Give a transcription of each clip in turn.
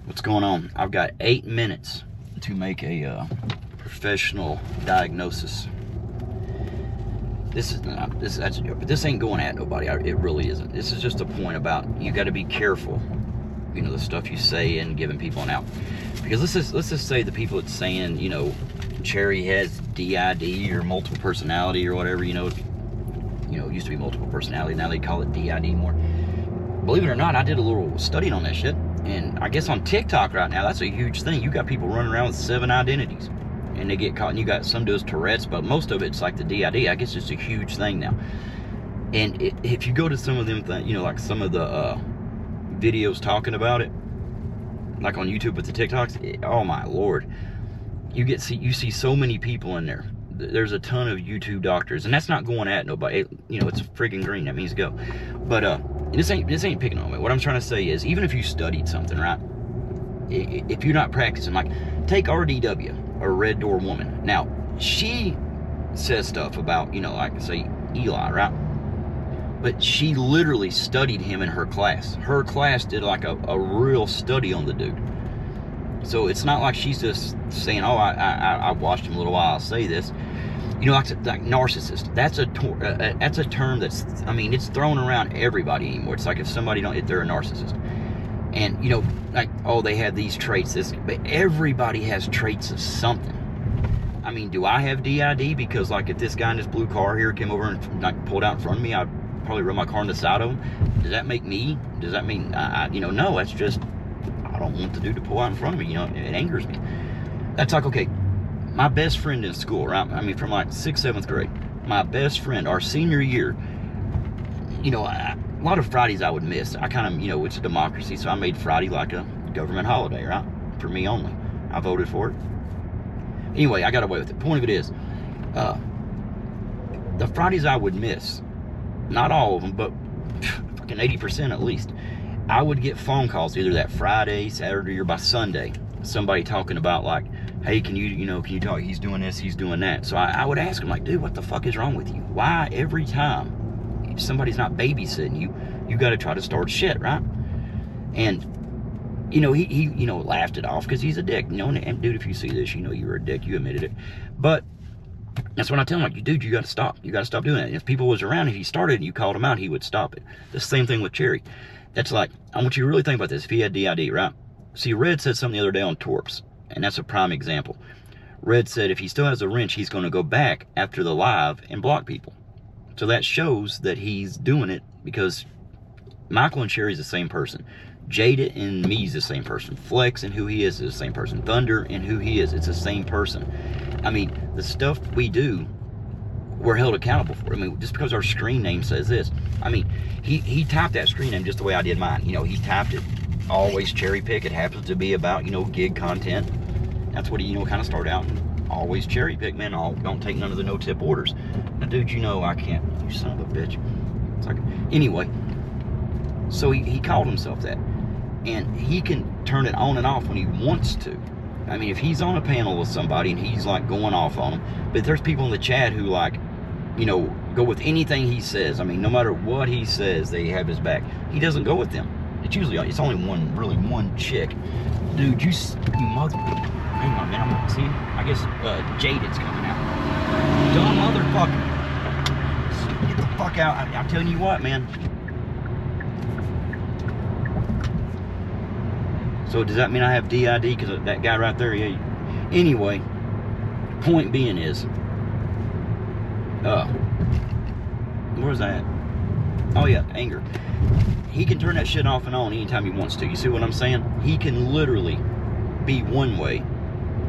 What's going on? I've got 8 minutes to make a professional diagnosis. That's a joke, but this ain't going at nobody. It really isn't. This is just a point about you got to be careful, you know, the stuff you say and giving people an out. Because let's just say the people that's saying, you know, Cherry has DID or multiple personality or whatever, you know, it used to be multiple personality, now they call it DID more. Believe it or not, I did a little studying on that shit. And I guess on TikTok right now, that's a huge thing. You got people running around with 7 identities. And they get caught, and you got some does Tourette's, but most of it's like the DID. I guess it's a huge thing now. And if you go to some of them, you know, like some of the videos talking about it, like on YouTube with the TikToks, oh my Lord. You see so many people in there. There's a ton of YouTube doctors, and that's not going at nobody. You know, it's freaking green. That means go. But this ain't picking on me. What I'm trying to say is, even if you studied something, right? If you're not practicing, like take RDW, or Red Door Woman. Now she says stuff about, you know, like say Eli, right? But she literally studied him in her class. Her class did like a real study on the dude. So it's not like she's just saying, oh, I watched him a little while, I'll say this. You know, like narcissist. That's a term that's, I mean, it's thrown around everybody anymore. It's like if somebody if they're a narcissist. And, you know, like, oh, they have these traits, but everybody has traits of something. I mean, do I have DID? Because, like, if this guy in this blue car here came over and like, pulled out in front of me, I'd probably run my car on the side of him. Does that make me? Does that mean, you know, no, that's just, I don't want the dude to pull out in front of me, you know, it angers me. That's like, okay, my best friend in school, right? I mean, from like 6th, 7th grade, my best friend, our senior year, you know, a lot of Fridays I would miss. I kind of, you know, it's a democracy, so I made Friday like a government holiday, right? For me only. I voted for it. Anyway, I got away with it. Point of it is, the Fridays I would miss, not all of them, but fucking 80% at least, I would get phone calls either that Friday, Saturday, or by Sunday. Somebody talking about like, hey, can you talk? He's doing this, he's doing that. So I would ask him like, dude, what the fuck is wrong with you? Why every time if somebody's not babysitting you, you got to try to start shit, right? And you know, he you know, laughed it off because he's a dick. You know, and dude, if you see this, you know you were a dick. You admitted it. But that's when I tell him, like, dude, you got to stop. You got to stop doing that. And if people was around, if he started and you called him out, he would stop it. The same thing with Cherry. That's like, I want you to really think about this. If he had DID, right? See, Red said something the other day on Torps, and that's a prime example. Red said if he still has a wrench, he's going to go back after the live and block people. So that shows that he's doing it because Michael and Cherry's the same person. Jada and me's the same person. Flex and who he is the same person. Thunder and who he is, it's the same person. I mean, the stuff we do, we're held accountable for. I mean, just because our screen name says this. I mean, he typed that screen name just the way I did mine. You know, he typed it, always cherry pick. It happens to be about, you know, gig content. That's what he, you know, kind of started out. Always cherry pick, man. Don't take none of the no-tip orders. Now, dude, you know I can't. You son of a bitch. It's like, anyway. So he called himself that. And he can turn it on and off when he wants to. I mean, if he's on a panel with somebody and he's like going off on them, but there's people in the chat who like, you know, go with anything he says. I mean, no matter what he says, they have his back. He doesn't go with them. It's only one chick. Dude, you mother... Hang on, man. See, I guess Jaded's coming out. Dumb motherfucker. Get the fuck out. I'm telling you what, man. So does that mean I have DID? Because that guy right there, yeah. Anyway, point being is, where's that? Oh yeah, anger. He can turn that shit off and on anytime he wants to. You see what I'm saying? He can literally be one way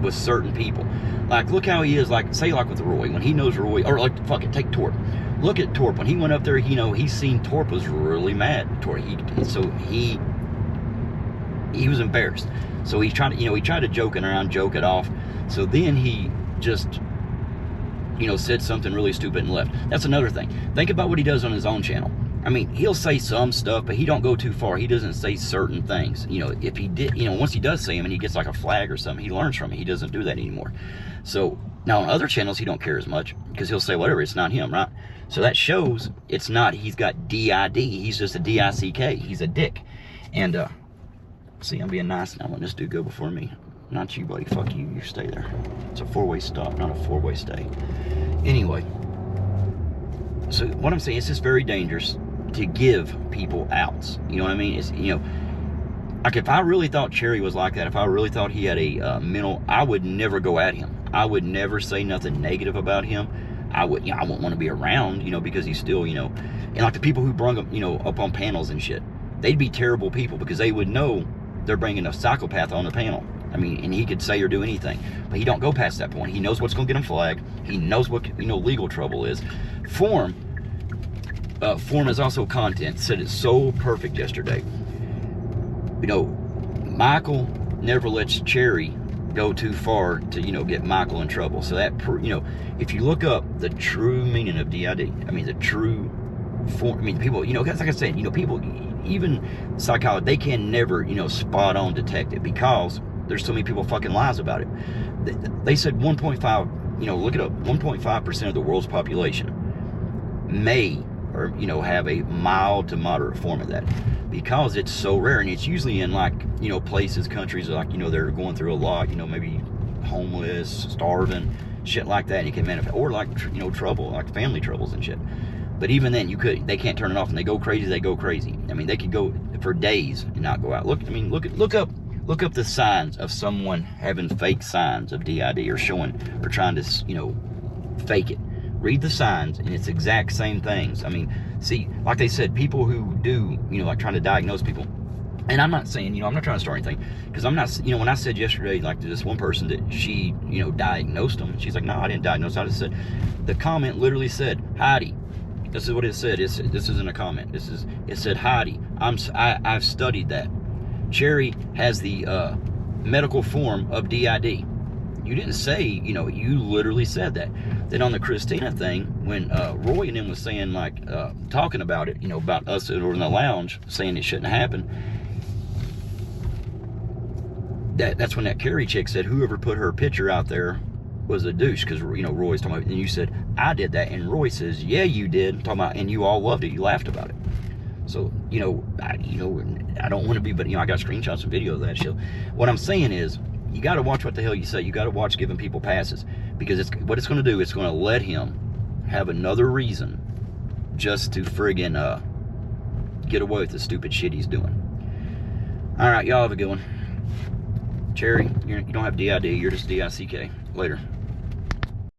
with certain people. Like, look how he is, like, say like with Roy, when he knows Roy, or like, fuck it, take Torp. Look at Torp. When he went up there, you know, he's seen Torp was really mad. So he was embarrassed. So he tried to joke it off. So then he just, you know, said something really stupid and left. That's another thing. Think about what he does on his own channel. I mean, he'll say some stuff, but he don't go too far. He doesn't say certain things. You know, if he did, you know, once he does say them and he gets like a flag or something, he learns from it. He doesn't do that anymore. So now on other channels, he don't care as much because he'll say whatever. It's not him, right? So that shows it's not, he's got DID. He's just a DICK. He's a dick. And See, I'm being nice now. Letting this dude go before me. Not you, buddy. Fuck you. You stay there. It's a 4-way stop, not a 4-way stay. Anyway. So what I'm saying is it's very dangerous to give people outs. You know what I mean? It's, you know, like if I really thought Cherry was like that, if I really thought he had a mental, I would never go at him. I would never say nothing negative about him. I wouldn't want to be around, you know, because he's still, you know, and like the people who brung him, you know, up on panels and shit, they'd be terrible people because they would know they're bringing a psychopath on the panel. I mean, and he could say or do anything, but he don't go past that point. He knows what's going to get him flagged. He knows what, you know, legal trouble is. Form is also content. Said it so perfect yesterday. You know, Michael never lets Cherry go too far to, you know, get Michael in trouble. So that, you know, if you look up the true meaning of DID, I mean, the true form, I mean, people, you know, like I said, you know, people, even psychologists, they can never, you know, spot on detect it because there's so many people fucking lies about it. They said 1.5, you know, look it up, 1.5% of the world's population may, or, you know, have a mild to moderate form of that because it's so rare, and it's usually in, like, you know, places, countries, like, you know, they're going through a lot, you know, maybe homeless, starving, shit like that, and it can manifest, or like, you know, trouble, like family troubles and shit. But even then, they can't turn it off, and they go crazy. I mean, they could go for days and not go out. Look, I mean, look up the signs of someone having fake signs of DID or showing or trying to, you know, fake it. Read the signs, and it's exact same things. I mean, see, like they said, people who do, you know, like trying to diagnose people, and I'm not saying, you know, I'm not trying to start anything, because I'm not, you know, when I said yesterday, like, to this one person that she, you know, diagnosed them, she's like, no, I didn't diagnose. I just said, the comment literally said, Heidi, this is what it said. This isn't a comment. It said, Heidi, I've studied that. Cherry has the medical form of DID. You didn't say, you know, you literally said that. Then on the Christina thing, when Roy and them was saying, like, talking about it, you know, about us that were in the lounge, saying it shouldn't happen, that's when that Carrie chick said whoever put her picture out there was a douche, because, you know, Roy's talking about, and you said, I did that, and Roy says, yeah, you did, talking about, and you all loved it, you laughed about it. So, you know, I don't want to be, but, you know, I got screenshots and videos of that shit. What I'm saying is, you got to watch what the hell you say. You got to watch giving people passes, because what it's going to do, it's going to let him have another reason just to friggin' get away with the stupid shit he's doing. All right, y'all have a good one. Cherry, you don't have DID, you're just DICK. Later.